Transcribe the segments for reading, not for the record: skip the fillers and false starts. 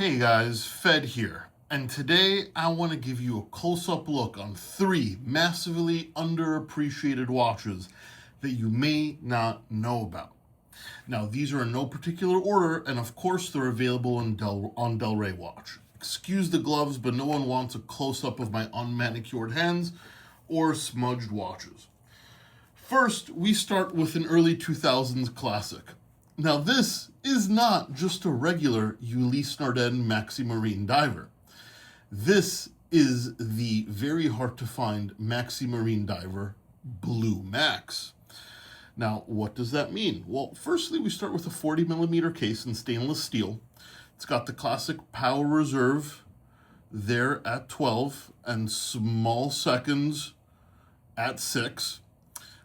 Hey guys, Fed here, and today I want to give you a close-up look on three massively underappreciated watches that you may not know about. Now, these are in no particular order, and of course they're available on Del Rey Watch. Excuse the gloves, but no one wants a close-up of my unmanicured hands or smudged watches. First, we start with an early 2000s classic. Now, this is not just a regular Ulysse Nardin Maxi Marine diver. This is the very hard to find Maxi Marine diver Blue Max. Now, what does that mean? Well, firstly, we start with a 40mm case in stainless steel. It's got the classic power reserve there at 12 and small seconds at 6,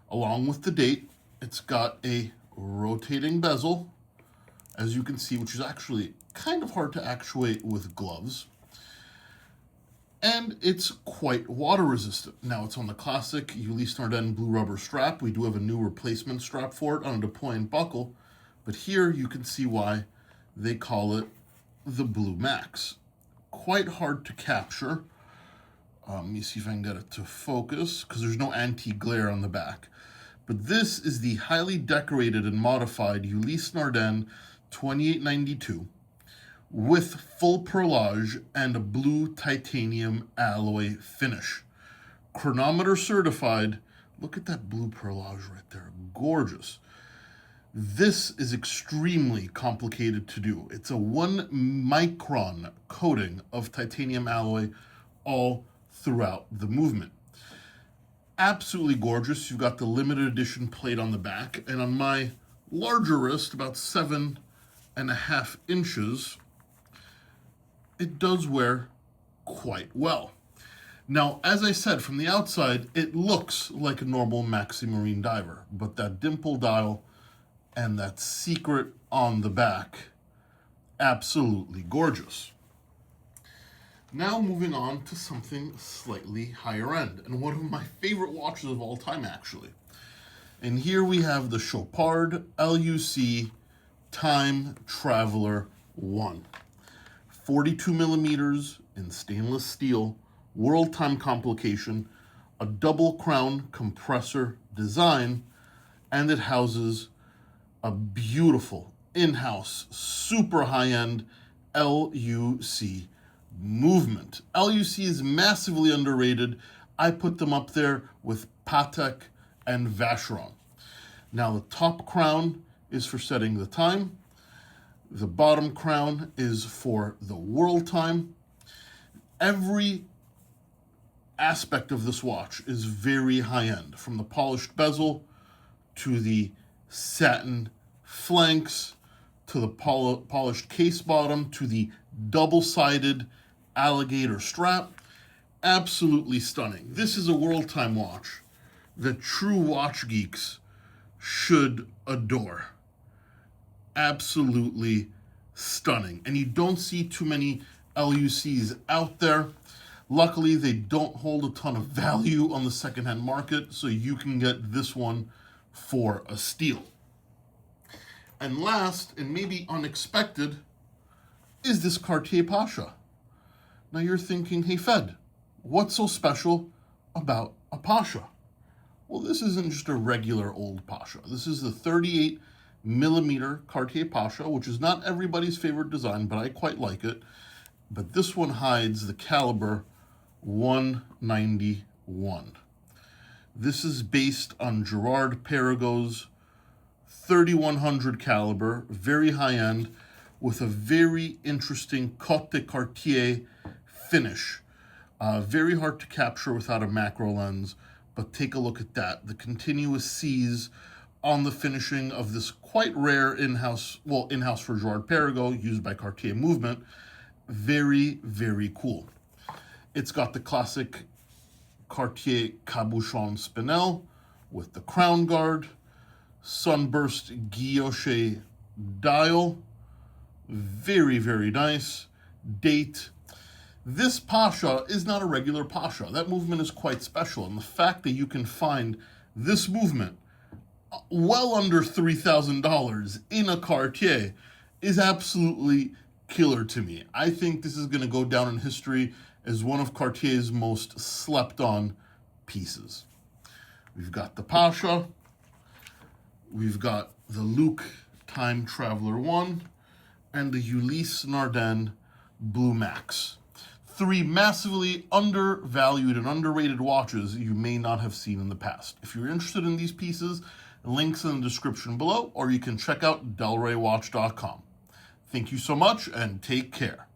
along with the date. It's got a rotating bezel, as you can see, which is actually kind of hard to actuate with gloves. And it's quite water resistant. Now, it's on the classic Ulysse Nardin blue rubber strap. We do have a new replacement strap for it on a deploying buckle, but here you can see why they call it the Blue Max. Quite hard to capture. Let me see if I can get it to focus, because there's no anti-glare on the back. But this is the highly decorated and modified Ulysse Nardin 2892 with full perlage and a blue titanium alloy finish. Chronometer certified. Look at that blue perlage right there. Gorgeous. This is extremely complicated to do. It's a 1 micron coating of titanium alloy all throughout the movement. Absolutely gorgeous. You've got the limited edition plate on the back, and on my larger wrist, about 7.5 inches, it does wear quite well. Now, as I said, from the outside, it looks like a normal Maxi Marine diver, but that dimple dial and that secret on the back, absolutely gorgeous. Now moving on to something slightly higher end, and one of my favorite watches of all time, actually. And here we have the Chopard Ulysse Time Traveler 1. 42mm in stainless steel, world time complication, a double crown compressor design, and it houses a beautiful in-house, super high-end Ulysse movement. Ulysse is massively underrated. I put them up there with Patek and Vacheron. Now, the top crown is for setting the time. The bottom crown is for the world time. Every aspect of this watch is very high-end, from the polished bezel to the satin flanks to the polished case bottom to the double-sided alligator strap. Absolutely stunning. This is a world time watch that true watch geeks should adore. Absolutely stunning. And you don't see too many Ulysses out there. Luckily, they don't hold a ton of value on the secondhand market, so you can get this one for a steal. And last, and maybe unexpected, is this Cartier Pasha. Now you're thinking, hey Fed, what's so special about a Pasha? Well, this isn't just a regular old Pasha. This is the 38mm Cartier Pasha, which is not everybody's favorite design, but I quite like it. But this one hides the caliber 191. This is based on Gerard Perregaux's 3100 caliber, very high-end, with a very interesting Côte de Cartier finish. Very hard to capture without a macro lens, but take a look at that. The continuous C's on the finishing of this quite rare in-house for Gerard Perregaux, used by Cartier Movement. Very, very cool. It's got the classic Cartier cabochon spinel with the crown guard, sunburst guilloche dial. Very, very nice. Date. This Pasha is not a regular Pasha. That movement is quite special, and the fact that you can find this movement well under $3,000 in a Cartier is absolutely killer to me. I think this is going to go down in history as one of Cartier's most slept on pieces. We've got the Pasha, we've got the Luke Time Traveler 1, and the Ulysse Nardin Blue Max. Three massively undervalued and underrated watches you may not have seen in the past. If you're interested in these pieces, links in the description below, or you can check out delraywatch.com. Thank you so much and take care.